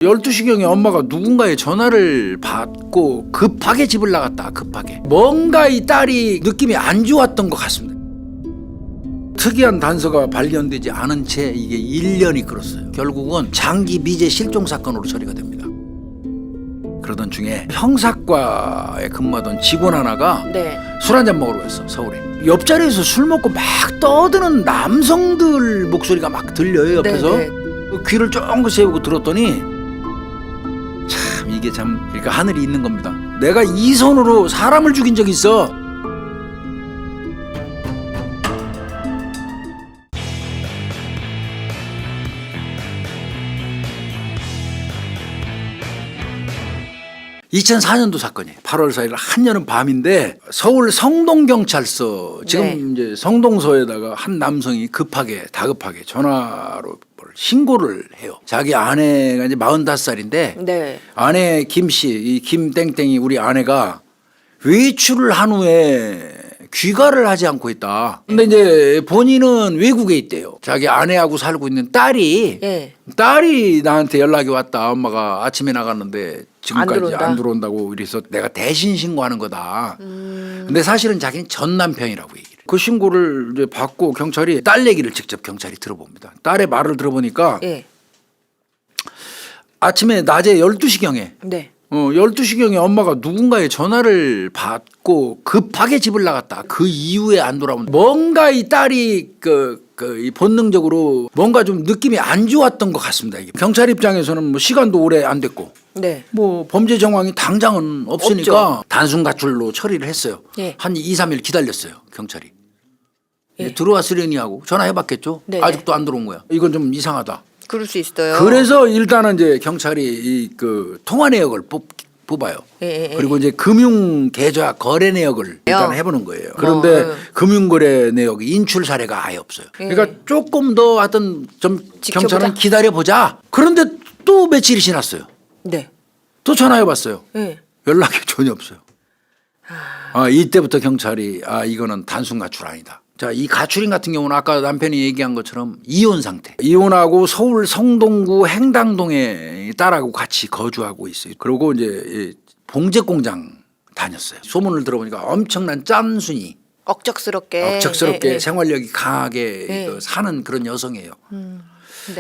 12시경에 엄마가 누군가의 전화를 받고 급하게 집을 나갔다. 급하게. 뭔가 이 딸이 느낌이 안 좋았던 것 같습니다. 특이한 단서가 발견되지 않은 채 이게 1년이 끌었어요. 결국은 장기 미제 실종 사건으로 처리가 됩니다. 그러던 중에 형사과에 근무하던 직원 하나가 술 한잔 먹으러 갔어. 서울에. 옆자리에서 술 먹고 막 떠드는 남성들 목소리가 막 들려요. 옆에서. 귀를 쫑긋 세우고 들었더니 참 이게 참 그러니까 하늘이 있는 겁니다. 내가 이 손으로 사람을 죽인 적이 있어. (2004년도) 사건이에요. 8월 4일 한여름 밤인데 서울 성동경찰서 지금 이제 성동서에다가 한 남성이 다급하게 전화로 신고를 해요. 자기 아내가 이제 45살인데 아내 김씨, 이 김땡땡이 우리 아내가 외출을 한 후에 귀가를 하지 않고 있다. 근데 이제 본인은 외국에 있대요. 자기 아내하고 살고 있는 딸이 나한테 연락이 왔다. 엄마가 아침에 나갔는데 지금까지 안 들어온다고 그래서 내가 대신 신고하는 거다. 근데 사실은 자기는 전 남편이라고 얘기를. 그 신고를 이제 받고 경찰이 딸 얘기를 직접 경찰이 들어봅니다. 딸의 말을 들어보니까 아침에 낮에 12시경에 12시경에 엄마가 누군가의 전화를 받고 급하게 집을 나갔다. 그 이후에 안 돌아온다. 뭔가 이 딸이 이 본능적으로 뭔가 좀 느낌이 안 좋았던 것 같습니다. 이게. 경찰 입장에서는 뭐 시간도 오래 안 됐고 뭐 범죄 정황이 당장은 없으니까 없죠. 단순 가출로 처리를 했어요. 한 2, 3일 기다렸어요. 경찰이. 들어왔으려니 하고 전화해봤겠죠. 아직도 안 들어온 거야. 이건 좀 이상하다. 그럴 수 있어요. 그래서 일단은 이제 경찰이 그 통화 내역을 뽑아요. 그리고 이제 금융 계좌 거래 내역을 일단 해보는 거예요. 그런데 금융거래 내역 인출 사례가 아예 없어요. 그러니까 조금 더 하여튼 좀 경찰은 기다려보자. 그런데 또 며칠이 지났어요. 또 전화해봤어요. 연락이 전혀 없어요. 이때부터 경찰이 이거는 단순 가출 아니다. 자, 이 가출인 같은 경우는 아까 남편이 얘기한 것처럼 이혼 상태. 이혼하고 서울 성동구 행당동에 딸하고 같이 거주하고 있어요. 그리고 이제 봉제 공장 다녔어요. 소문을 들어보니까 엄청난 짠순이. 억척스럽게 생활력이 강하게 사는 그런 여성이에요.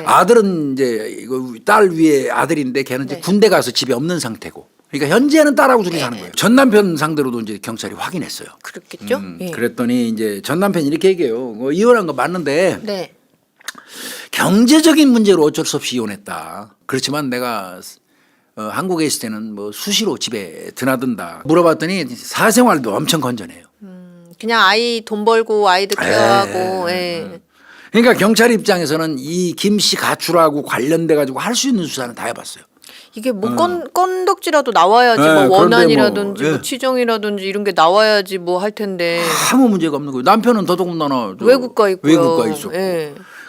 아들은 이제 딸 위에 아들인데 걔는 이제 군대 가서 집에 없는 상태고. 그러니까 현재는 딸하고 둘이 사는 거예요. 전 남편 상대로도 이제 경찰이 확인했어요. 그렇겠죠. 그랬더니 이제 전 남편이 이렇게 얘기해요. 이혼한 거 맞는데 경제적인 문제로 어쩔 수 없이 이혼했다. 그렇지만 내가 한국에 있을 때는 뭐 수시로 집에 드나든다. 물어봤더니 사생활도 엄청 건전해요. 그냥 아이 돈 벌고 아이들 케어하고. 그러니까 경찰 입장에서는 이 김 씨 가출하고 관련돼 가지고 할 수 있는 수사는 다 해봤어요. 이게 뭐 건덕지라도 나와야지 뭐 원한이라든지 뭐 치정이라든지 이런 게 나와야지 뭐 할 텐데 아무 문제가 없는 거예요. 남편은 더더군다나 외국가 있었고.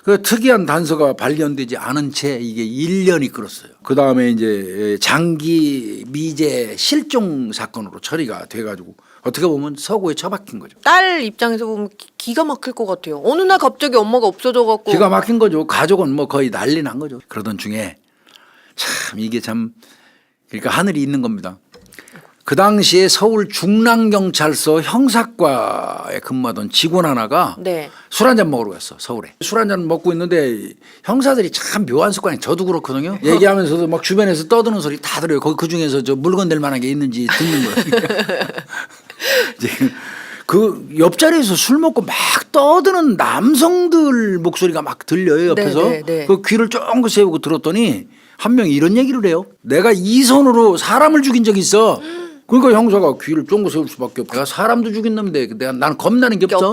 그 특이한 단서가 발견되지 않은 채 이게 1년이 끌었어요. 그 다음에 이제 장기 미제 실종 사건으로 처리가 돼가지고 어떻게 보면 서고에 처박힌 거죠. 딸 입장에서 보면 기가 막힐 것 같아요. 어느 날 갑자기 엄마가 없어져갖고. 기가 막힌 거죠. 가족은 뭐 거의 난리 난 거죠. 그러던 중에 참 이게 참 그러니까 하늘이 있는 겁니다. 그 당시에 서울 중랑경찰서 형사과에 근무하던 직원 하나가 술 한잔 먹으러 갔어. 서울에. 술 한잔 먹고 있는데 형사들이 참 묘한 습관이 저도 그렇거든요. 얘기하면서도 막 주변에서 떠드는 소리 다 들어요. 거기 그중에서 저 물건 될 만한 게 있는지 듣는 거예요. 그 옆자리에서 술 먹고 막 떠드는 남성들 목소리가 막 들려요. 옆에서. 그 귀를 쫑긋 세우고 들었더니 한 명이 이런 얘기를 해요. 내가 이 손으로 사람을 죽인 적이 있어. 그러니까 형사가 귀를 쫑긋 세울 수밖에 없고 내가 사람도 죽인 놈인데 나는 겁나는 게 없어.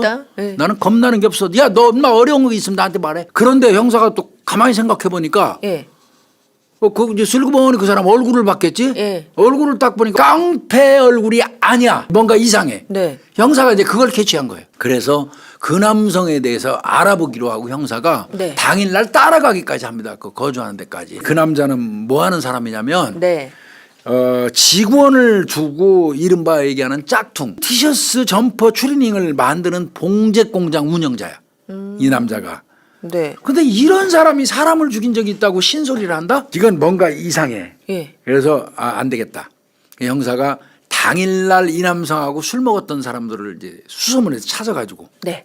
나는 겁나는 게 없어. 야, 너 엄마 어려운 거 있으면 나한테 말해. 그런데 형사가 또 가만히 생각해 보니까 그 이제 슬그머니 그 사람 얼굴을 봤겠지. 얼굴을 딱 보니까 깡패 얼굴이 아니야. 뭔가 이상해. 형사가 이제 그걸 캐치한 거예요. 그래서 그 남성에 대해서 알아보기로 하고 형사가 당일날 따라가기까지 합니다. 그 거주하는 데까지. 그 남자는 뭐 하는 사람이냐면 직원을 두고 이른바 얘기하는 짝퉁 티셔츠 점퍼 추리닝을 만드는 봉제 공장 운영자야. 이 남자가. 네. 근데 이런 사람이 사람을 죽인 적이 있다고 신소리를 한다? 이건 뭔가 이상해. 예. 그래서 안 되겠다. 형사가 당일날 이 남성하고 술 먹었던 사람들을 이제 수소문해서 찾아가지고 네.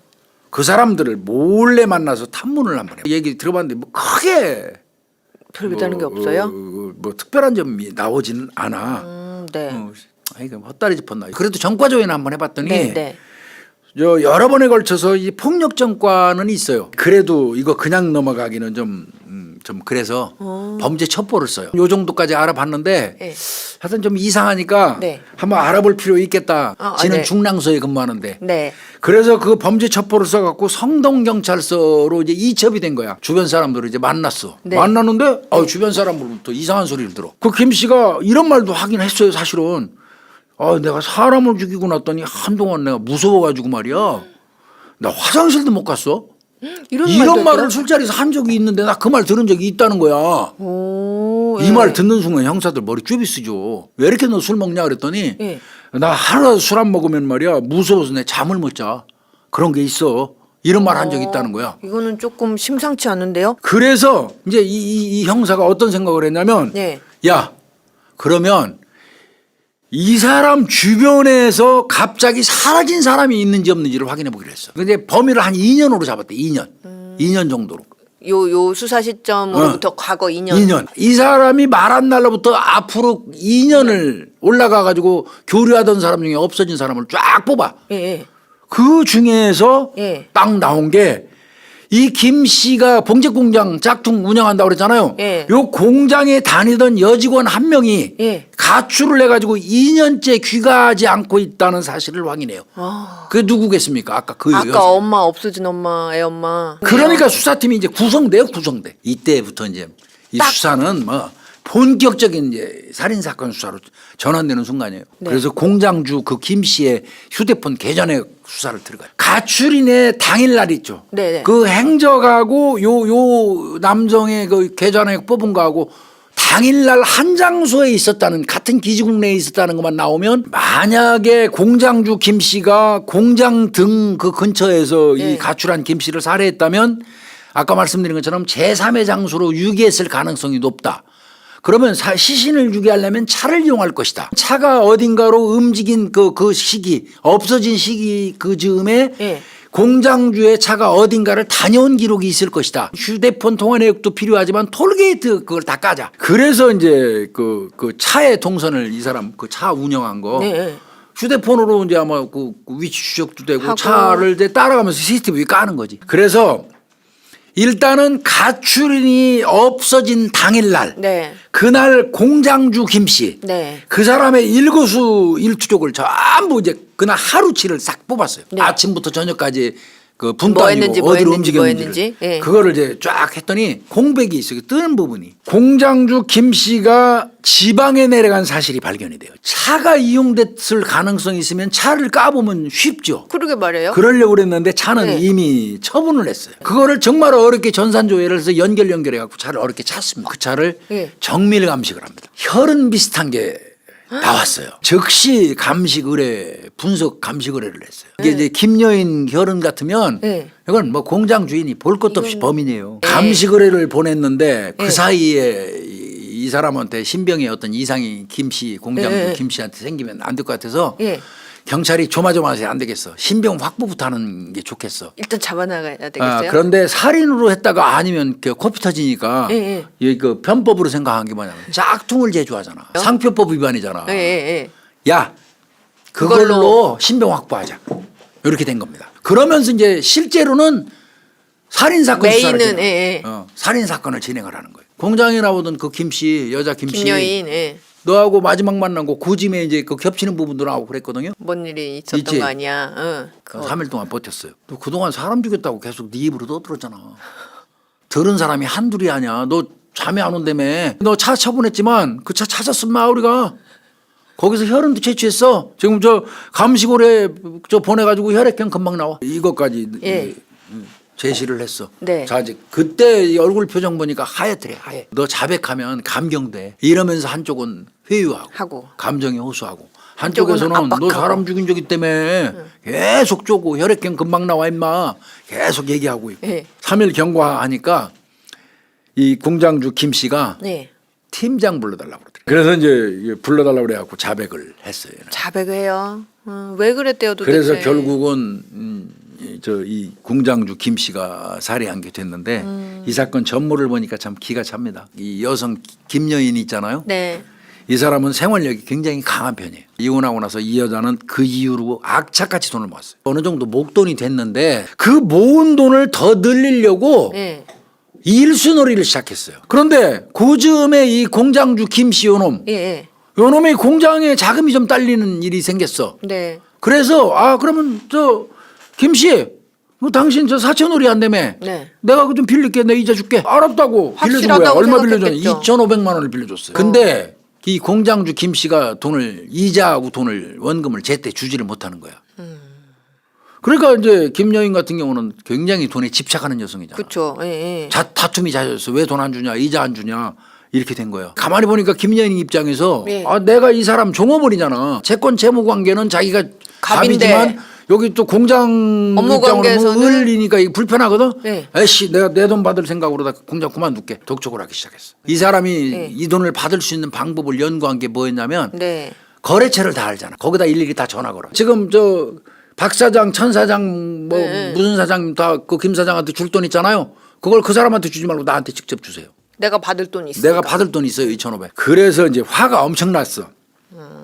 그 사람들을 몰래 만나서 탐문을 한번 해. 얘기 들어봤는데 뭐 크게 별다른 게 없어요? 뭐 특별한 점이 나오지는 않아. 네. 이거 헛다리 짚었나. 그래도 전과 조회는 한번 해봤더니 네. 여러 번에 걸쳐서 이 폭력 전과는 있어요. 그래도 이거 그냥 넘어가기는 좀 그래서 범죄 첩보를 써요. 요 정도까지 알아봤는데 네. 하여튼 좀 이상하니까 네. 한번 알아볼 필요 있겠다. 지는 네. 중랑서에 근무하는데. 네. 그래서 그 범죄 첩보를 써갖고 성동경찰서로 이제 이첩이 된 거야. 주변 사람들을 이제 만났어. 네. 만났는데 주변 사람으로부터 이상한 소리를 들어. 그 김 씨가 이런 말도 하긴 했어요. 사실은. 내가 사람을 죽이고 났더니 한동안 내가 무서워가지고 말이야. 나 화장실도 못 갔어. 이런 말을 술자리에서 한 적이 있는데 나 그 말 들은 적이 있다는 거야. 이 말 듣는 순간 형사들 머리 쭈비 쓰죠. 왜 이렇게 너 술 먹냐 그랬더니 나 하루라도 술 안 먹으면 말이야 무서워서 내 잠을 못 자. 그런 게 있어. 이런 말 한 적이 있다는 거야. 이거는 조금 심상치 않은데요? 그래서 이제 이 형사가 어떤 생각을 했냐면 야 그러면 이 사람 주변에서 갑자기 사라진 사람이 있는지 없는지를 확인해 보기로 했어. 근데 범위를 한 2년으로 잡았대. 2년. 2년 정도로. 요 수사 시점으로부터 과거 2년. 2년. 이 사람이 말한 날로부터 앞으로 2년을 올라가 가지고 교류하던 사람 중에 없어진 사람을 쫙 뽑아. 그 중에서 딱 나온 게 이 김 씨가 봉제 공장 짝퉁 운영한다고 그랬잖아요. 요 공장에 다니던 여직원 한 명이 가출을 해가지고 2년째 귀가하지 않고 있다는 사실을 확인해요. 그게 누구겠습니까? 아까 엄마 없어진 엄마, 애 엄마. 그러니까 수사팀이 이제 구성돼요, 구성돼. 이때부터 이제 이 수사는 뭐 본격적인 이제 살인 사건 수사로 전환되는 순간이에요. 그래서 공장주 그 김 씨의 휴대폰 계좌내 수사를 들어가요. 가출인의 당일날 있죠. 그 행적하고 요 남성의 그 계좌내 뽑은 거하고 당일날 한 장소에 있었다는 같은 기지국 내에 있었다는 것만 나오면 만약에 공장주 김 씨가 공장 등 그 근처에서 이 가출한 김 씨를 살해했다면 아까 말씀드린 것처럼 제3의 장소로 유기했을 가능성이 높다. 그러면 시신을 유기하려면 차를 이용할 것이다. 차가 어딘가로 움직인 그 시기, 없어진 시기 그 즈음에 공장주의 차가 어딘가를 다녀온 기록이 있을 것이다. 휴대폰 통화 내역도 필요하지만 톨게이트 그걸 다 까자. 그래서 이제 그 차의 동선을 이 사람 그 차 운영한 거 휴대폰으로 이제 아마 그 위치 추적도 되고 하고. 차를 이제 따라가면서 CCTV 까는 거지. 그래서 일단은 가출인이 없어진 당일날 그날 공장주 김 씨 그 사람의 일거수일투족을 전부 이제 그날 하루치를 싹 뽑았어요. 아침부터 저녁까지 그 분단이고 어디로 움직였는지 그거를 이제 쫙 했더니 공백이 있어요. 뜨는 부분이. 공장주 김 씨가 지방에 내려간 사실이 발견이 돼요. 차가 이용됐을 가능성이 있으면 차를 까보면 쉽죠. 그러게 말이에요. 그러려고 그랬는데 차는 이미 처분을 했어요. 그거를 정말 어렵게 전산조회를 해서 연결해갖고 차를 어렵게 찾습니다. 그 차를 정밀 감식을 합니다. 혈흔 비슷한 게 나왔어요. 즉시 감식 의뢰, 분석 감식 의뢰를 했어요. 이게 이제 김여인 혈흔 같으면 이건 뭐 공장 주인이 볼 것도 없이 범인이에요. 감식 의뢰를 보냈는데 그 사이에 이 사람한테 신병의 어떤 이상이 김씨 공장 김 씨한테 생기면 안 될 것 같아서 경찰이 조마조마해서 안 되겠어. 신병 확보부터 하는 게 좋겠어. 일단 잡아나가야 되겠어요. 그런데 살인으로 했다가 아니면 코피 터지니까 그 편법으로 생각한 게 뭐냐면 짝퉁을 제조하잖아. 상표법 위반이잖아. 야 그걸로 신병 확보하자. 이렇게 된 겁니다. 그러면서 이제 실제로는 살인 사건 수사를 살인 사건을 진행을 하는 거예요. 공장에 나오던 그 김 씨 여자 김 씨 김여인 너하고 마지막 만난 거 그 짐에 이제 그 겹치는 부분도 나오고 그랬거든요. 뭔 일이 있었던 거 아니야. 3일 동안 버텼어요. 너 그동안 사람 죽였다고 계속 네 입으로 떠들었잖아. 들은 사람이 한둘이 아니야. 너 잠이 안 온다며. 너 차 처분했지만 그 차 찾았으면 우리가 거기서 혈흔도 채취했어. 지금 저 감식오래 저 보내가지고 혈액형 금방 나와. 이것까지 제시를 했어. 자 이제 그때 이 얼굴 표정 보니까 하얗더래. 하얘. 너 자백하면 감경돼. 이러면서 한쪽은 회유하고 감정이 호소하고 한쪽에서는 압박하고. 너 사람 죽인 적 때문에 계속 쪼고 혈액형 금방 나와 임마 계속 얘기하고 있고 네. 3일 경과하니까 이 공장주 김 씨가 네. 팀장 불러달라고 그러더라고요. 그래서 이제 불러달라고 그래갖고 자백을 했어요. 자백해요. 왜 그랬대요 도대체. 그래서 결국은 이 공장주 김 씨가 살해한 게 됐는데 이 사건 전모를 보니까 참 기가 찹니다. 이 여성 김여인 있잖아요. 네. 이 사람은 생활력이 굉장히 강한 편이에요. 이혼하고 나서 이 여자는 그 이후로 악착같이 돈을 모았어요. 어느 정도 목돈이 됐는데 그 모은 돈을 더 늘리려고 네. 일수놀이를 시작했어요. 그런데 그 즈음에 이 공장주 김 씨 요놈 예. 요놈이 공장에 자금이 좀 딸리는 일이 생겼어. 네. 그래서 그러면 김 씨, 뭐 당신 사채놀이 한다며. 네. 내가 그 좀 빌릴게. 내가 이자 줄게. 알았다고. 빌려준 거야. 확실하다고 얼마 빌려줬냐? 생각했겠죠. 2,500만 원을 빌려줬어요. 근데 이 공장주 김 씨가 이자하고 돈을 원금을 제때 주지를 못하는 거야. 그러니까 이제 김여인 같은 경우는 굉장히 돈에 집착하는 여성이잖아. 그렇죠. 예. 다툼이 잦았어. 왜 돈 안 주냐? 이자 안 주냐? 이렇게 된 거야. 가만히 보니까 김여인 입장에서 예. 내가 이 사람 종업원이잖아. 채권 채무 관계는 자기가 갑인데. 갑이지만 여기 또 공장 업무 입장으로 관계에서는. 을리니까 이게 불편하거든. 네. 에이씨 내가 내 돈 받을 생각으로 다 공장 그만둘게. 독촉을 하기 시작했어. 이 사람이 네. 이 돈을 받을 수 있는 방법을 연구한 게 뭐였냐면 네. 거래처를 다 알잖아. 거기다 일일이 다 전화 걸어. 지금 박 사장, 천 사장, 무슨 사장 다 그 김 사장한테 줄 돈 있잖아요. 그걸 그 사람한테 주지 말고 나한테 직접 주세요. 내가 받을 돈이 있어. 내가 받을 돈이 있어요. 2,500. 그래서 이제 화가 엄청 났어.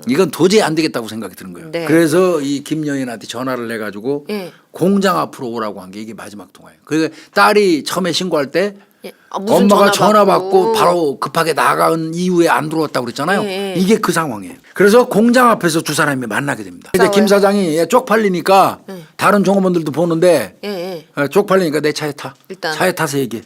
이건 도저히 안 되겠다고 생각이 드는 거예요. 네. 그래서 이 김여인한테 전화를 해가지고 예. 공장 앞으로 오라고 한 게 이게 마지막 통화예요. 그러니까 딸이 처음에 신고할 때 예. 무슨 엄마가 전화 받고 바로 급하게 나간 이후에 안 들어왔다고 그랬잖아요. 예. 이게 그 상황이에요. 그래서 공장 앞에서 두 사람이 만나게 됩니다. 근데 싸워요? 김 사장이 얘 쪽팔리니까 다른 종업원들도 보는데 예. 쪽팔리니까 내 차에 타. 일단. 차에 타서 얘기해.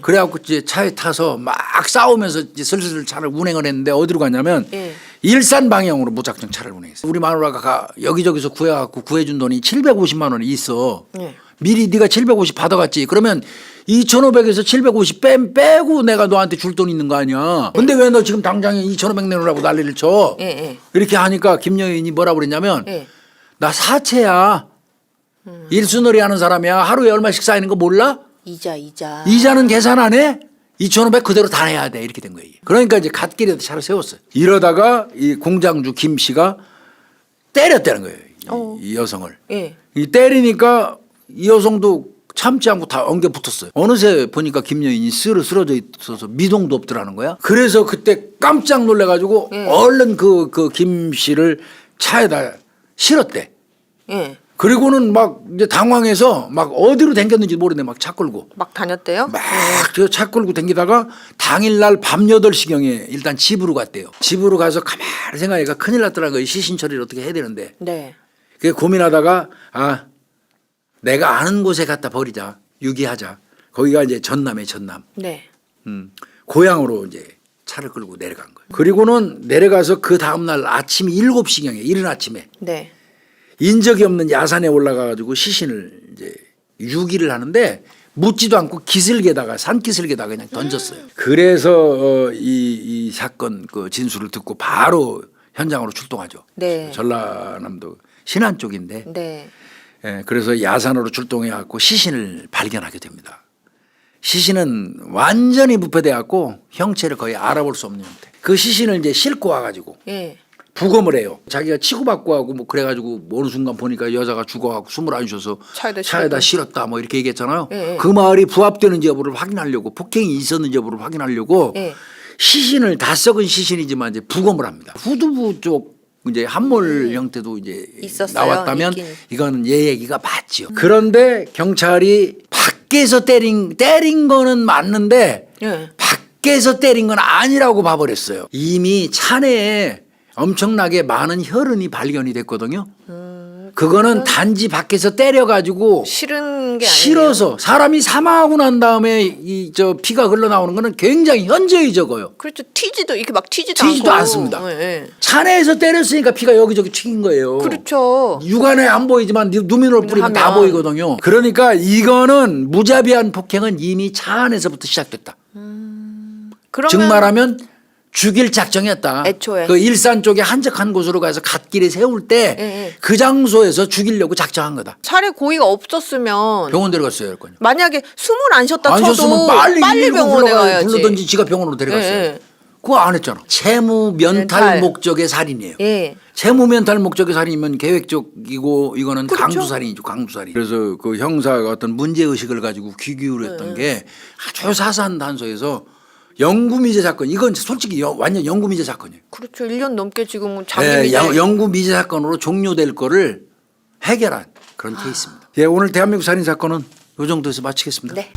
그래갖고 이제 차에 타서 막 싸우면서 이제 슬슬 차를 운행을 했는데 어디로 갔냐면 예. 일산 방향으로 무작정 차를 운행했어요. 우리 마누라가 여기저기서 구해갖고 구해준 돈이 750만 원이 있어. 예. 미리 네가 750 받아갔지. 그러면 2,500에서 750 빼고 내가 너한테 줄 돈 있는 거 아니야. 근데 왜 너 지금 당장에 2,500 내놓으라고 난리를 쳐. 예. 이렇게 하니까 김여인이 뭐라고 그랬냐면 예. 나 사채야. 일수놀이 하는 사람이야. 하루에 얼마씩 쌓이는 거 몰라? 이자. 이자는 계산 안 해? 2,500 그대로 다 내야 돼. 이렇게 된 거예요. 그러니까 이제 갓길에도 차를 세웠어요. 이러다가 이 공장주 김 씨가 때렸다는 거예요. 이 여성을. 예. 이 때리니까 이 여성도 참지 않고 다 엉겨 붙었어요. 어느새 보니까 김여인이 쓰러져 있어서 미동도 없더라는 거야. 그래서 그때 깜짝 놀래가지고 얼른 그 김 씨를 차에다 실었대. 예. 그리고는 막 이제 당황해서 막 어디로 댕겼는지 모르네. 막 차 끌고. 막 다녔대요? 막 차 끌고 댕기다가 당일날 밤 8시경에 일단 집으로 갔대요. 집으로 가서 가만히 생각해가 큰일 났더라는 거예요. 시신 처리를 어떻게 해야 되는데. 네. 그게 고민하다가 내가 아는 곳에 갖다 버리자. 유기하자. 거기가 이제 전남. 네. 고향으로 이제 차를 끌고 내려간 거예요. 그리고는 내려가서 그 다음날 아침 7시경에 이른 아침에 네. 인적이 없는 야산에 올라가가지고 시신을 이제 유기를 하는데 묻지도 않고 기슭에다가 산기슭에다가 그냥 던졌어요. 그래서 이 사건 그 진술을 듣고 바로 현장으로 출동하죠. 네. 전라남도 신안 쪽인데 네. 그래서 야산으로 출동해 갖고 시신을 발견하게 됩니다. 시신은 완전히 부패돼 갖고 형체를 거의 알아볼 수 없는 형태. 그 시신을 이제 싣고 와가지고 예. 부검을 해요. 자기가 치고받고 하고 뭐 그래가지고 어느 순간 보니까 여자가 죽어갖고 숨을 안 쉬어서 차에다 실었다 뭐 이렇게 얘기했잖아요. 예. 그 말이 부합되는지 여부를 확인하려고 폭행이 있었는지 여부를 확인하려고 예. 시신을 다 썩은 시신이지만 이제 부검을 합니다. 후두부 쪽 이제 함몰 형태도 이제 있었어요. 나왔다면 있긴. 이건 얘 얘기가 맞지요. 그런데 경찰이 밖에서 때린 거는 맞는데 예. 밖에서 때린 건 아니라고 봐버렸어요. 이미 차 내에 엄청나게 많은 혈흔이 발견이 됐거든요. 그거는 단지 밖에서 때려가지고 싫은 게 아니에요. 실어서 사람이 사망하고 난 다음에 피가 흘러나오는 거는 굉장히 현저히 적어요. 그렇죠. 튀지도 튀지도 않고. 않습니다. 예. 차 내에서 때렸으니까 피가 여기저기 튀긴 거예요. 그렇죠. 육안에 안 보이지만 누민을 뿌리면 다 하면. 보이거든요. 그러니까 이거는 무자비한 폭행은 이미 차 안에서부터 시작됐다. 그러면 즉 말하면 죽일 작정했다. 애초에. 그 일산 쪽에 한적한 곳으로 가서 갓길에 세울 때 그 장소에서 죽이려고 작정한 거다. 살해 고의가 없었으면 병원 데려갔어야 할 거냐. 만약에 숨을 안 쉬었다 안 쳐도 쉬었으면 빨리 병원에 가야지. 불러든지 지가 병원으로 데려갔어요. 예. 그거 안 했잖아. 채무 면탈 목적의 살인이에요. 예. 채무 면탈 목적의 살인이면 계획적이고 이거는 그렇죠. 강수살인이죠. 강수살인. 그래서 그 형사가 어떤 문제의식을 가지고 귀 기울였던 게 아주 사소한 단서에서 영구미제 사건. 이건 솔직히 완전 영구미제 사건이에요. 그렇죠. 1년 넘게 지금 장기미제. 영구미제 사건으로 종료될 거를 해결한 그런 케이스입니다. 예, 오늘 대한민국 살인 사건은 이 정도에서 마치겠습니다. 네.